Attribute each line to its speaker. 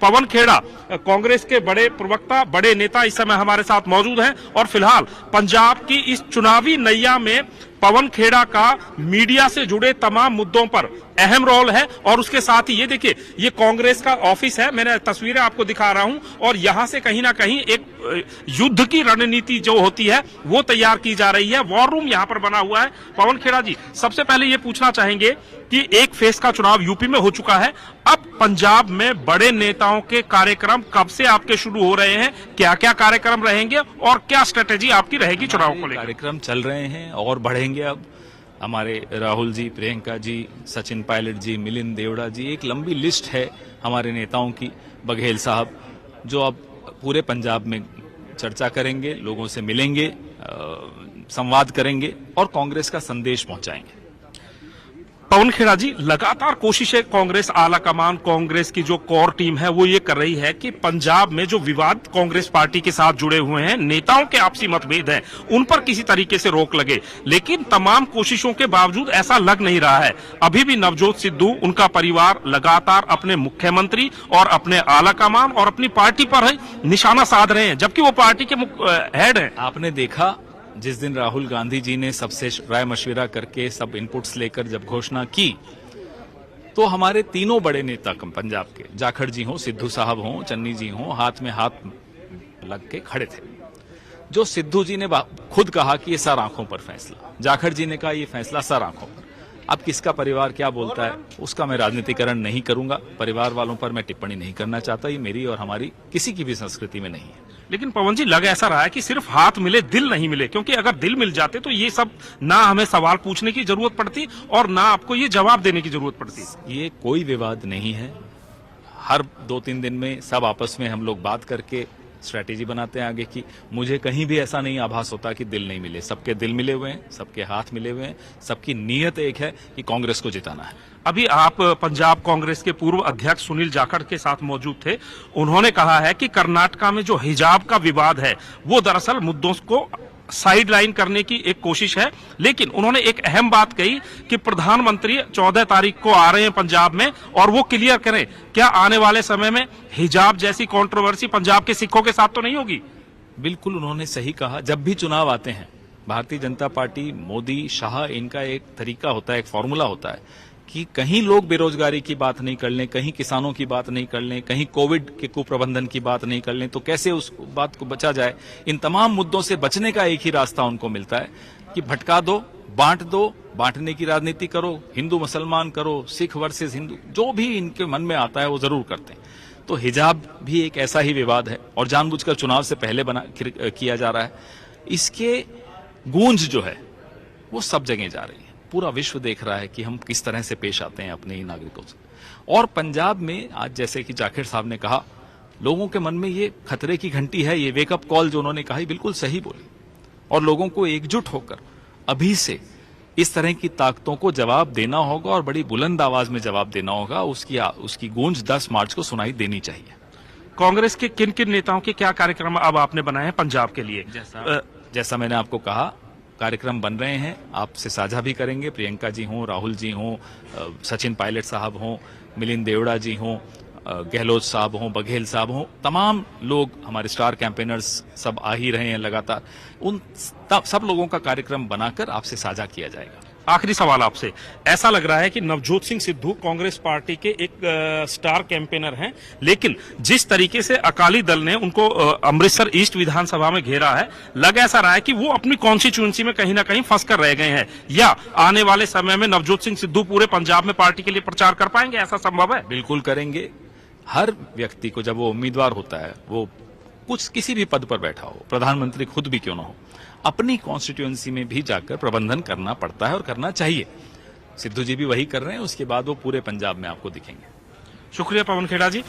Speaker 1: पवन खेड़ा कांग्रेस के बड़े प्रवक्ता, बड़े नेता इस समय हमारे साथ मौजूद हैं और फिलहाल पंजाब की इस चुनावी नैया में पवन खेड़ा का मीडिया से जुड़े तमाम मुद्दों पर अहम रोल है। और उसके साथ ही ये देखिए, ये कांग्रेस का ऑफिस है, मैंने तस्वीरें आपको दिखा रहा हूं, और यहां से कहीं ना कहीं एक युद्ध की रणनीति जो होती है वो तैयार की जा रही है। वॉर रूम यहां पर बना हुआ है। पवन खेड़ा जी, सबसे पहले ये पूछना चाहेंगे कि एक फेज का चुनाव यूपी में हो चुका है, अब पंजाब में बड़े नेताओं के कार्यक्रम कब से आपके शुरू हो रहे हैं, क्या क्या कार्यक्रम रहेंगे और क्या स्ट्रेटेजी आपकी रहेगी चुनाव को लेकर?
Speaker 2: कार्यक्रम चल रहे हैं और बढ़ेंगे। अब हमारे राहुल जी, प्रियंका जी, सचिन पायलट जी, मिलिंद देवड़ा जी, एक लंबी लिस्ट है हमारे नेताओं की, बघेल साहब, जो अब पूरे पंजाब में चर्चा करेंगे, लोगों से मिलेंगे, संवाद करेंगे और कांग्रेस का संदेश पहुंचाएंगे।
Speaker 1: पवन खेड़ा जी, लगातार कोशिशें कांग्रेस आला कमान, कांग्रेस की जो कोर टीम है वो ये कर रही है कि पंजाब में जो विवाद कांग्रेस पार्टी के साथ जुड़े हुए हैं, नेताओं के आपसी मतभेद हैं, उन पर किसी तरीके से रोक लगे। लेकिन तमाम कोशिशों के बावजूद ऐसा लग नहीं रहा है। अभी भी नवजोत सिद्धू, उनका परिवार लगातार अपने मुख्यमंत्री और अपने आला कमान और अपनी पार्टी पर निशाना साध रहे हैं, जबकि वो पार्टी के हेड हैं।
Speaker 2: आपने देखा जिस दिन राहुल गांधी जी ने सबसे राय मशविरा करके सब इनपुट्स लेकर जब घोषणा की, तो हमारे तीनों बड़े नेता पंजाब के, जाखड़ जी हों, सिद्धू साहब हों, चन्नी जी हों, हाथ में हाथ लग के खड़े थे। जो सिद्धू जी ने खुद कहा कि ये सर आंखों पर फैसला, जाखड़ जी ने कहा ये फैसला सर आंखों पर। अब किसका परिवार क्या बोलता है उसका मैं राजनीतिकरण नहीं करूंगा, परिवार वालों पर मैं टिप्पणी नहीं करना चाहता, ये मेरी और हमारी किसी की भी संस्कृति में नहीं है।
Speaker 1: लेकिन पवन जी, लग ऐसा रहा है कि सिर्फ हाथ मिले दिल नहीं मिले, क्योंकि अगर दिल मिल जाते तो ये सब ना हमें सवाल पूछने की जरूरत पड़ती और ना आपको ये जवाब देने की जरूरत पड़ती।
Speaker 2: ये कोई विवाद नहीं है। हर 2-3 दिन में सब आपस में हम लोग बात करके स्ट्रैटेजी बनाते हैं आगे की। मुझे कहीं भी ऐसा नहीं आभास होता कि दिल नहीं मिले, सबके दिल मिले हुए हैं, सबके हाथ मिले हुए हैं, सबकी नीयत एक है कि कांग्रेस को जिताना है।
Speaker 1: अभी आप पंजाब कांग्रेस के पूर्व अध्यक्ष सुनील जाखड़ के साथ मौजूद थे। उन्होंने कहा है कि कर्नाटका में जो हिजाब का विवाद है वो दरअसल मुद्दों को साइड लाइन करने की एक कोशिश है। लेकिन उन्होंने एक अहम बात कही कि प्रधानमंत्री 14 तारीख को आ रहे हैं पंजाब में और वो क्लियर करें क्या आने वाले समय में हिजाब जैसी कंट्रोवर्सी पंजाब के सिखों के साथ तो नहीं होगी।
Speaker 2: बिल्कुल उन्होंने सही कहा। जब भी चुनाव आते हैं, भारतीय जनता पार्टी, मोदी, शाह, इनका एक तरीका होता है, एक फॉर्मूला होता है कि कहीं लोग बेरोजगारी की बात नहीं कर लें, कहीं किसानों की बात नहीं कर लें, कहीं कोविड के कुप्रबंधन की बात नहीं कर लें, तो कैसे उस बात को बचा जाए। इन तमाम मुद्दों से बचने का एक ही रास्ता उनको मिलता है कि भटका दो, बांटने की राजनीति करो, हिंदू मुसलमान करो, सिख वर्सेस हिंदू, जो भी इनके मन में आता है वो जरूर करते हैं। तो हिजाब भी एक ऐसा ही विवाद है और जानबूझकर चुनाव से पहले किया जा रहा है। इसके गूंज जो है वो सब जगह जा रही है। पूरा विश्व देख रहा है कि हम किस तरह से पेश आते हैं अपने ही नागरिकों से। और पंजाब में आज जैसे कि जाखिर साहब ने कहा, लोगों के मन में ये खतरे की घंटी है, ये वेकअप कॉल जो उन्होंने कहा बिल्कुल सही बोली। और लोगों को एकजुट होकर अभी से इस तरह की ताकतों को जवाब देना होगा और बड़ी बुलंद आवाज में जवाब देना होगा। उसकी गूंज 10 मार्च को सुनाई देनी चाहिए।
Speaker 1: कांग्रेस के किन किन नेताओं के क्या कार्यक्रम अब आपने बनाए हैं पंजाब के लिए?
Speaker 2: जैसा मैंने आपको कहा, कार्यक्रम बन रहे हैं, आपसे साझा भी करेंगे। प्रियंका जी हों, राहुल जी हों, सचिन पायलट साहब हों, मिलिंद देवड़ा जी हों, गहलोत साहब हों, बघेल साहब हों, तमाम लोग हमारे स्टार कैंपेनर्स सब आ ही रहे हैं लगातार। उन सब लोगों का कार्यक्रम बनाकर आपसे साझा किया जाएगा।
Speaker 1: आखिरी सवाल आपसे, ऐसा लग रहा है कि नवजोत सिंह सिद्धू कांग्रेस पार्टी के एक स्टार कैंपेनर हैं, लेकिन जिस तरीके से अकाली दल ने उनको अमृतसर ईस्ट विधानसभा में घेरा है, लग ऐसा रहा है कि वो अपनी कॉन्स्टिट्यूएंसी में कहीं ना कहीं फंस कर रह गए हैं। या आने वाले समय में नवजोत सिंह सिद्धू पूरे पंजाब में पार्टी के लिए प्रचार कर पाएंगे? ऐसा संभव है?
Speaker 2: बिल्कुल करेंगे। हर व्यक्ति को जब वो उम्मीदवार होता है, वो किसी भी पद पर बैठा हो, प्रधानमंत्री खुद भी क्यों न हो, अपनी कॉन्स्टिट्यूएंसी में भी जाकर प्रबंधन करना पड़ता है और करना चाहिए। सिद्धू जी भी वही कर रहे हैं। उसके बाद वो पूरे पंजाब में आपको दिखेंगे।
Speaker 1: शुक्रिया पवन खेड़ा जी।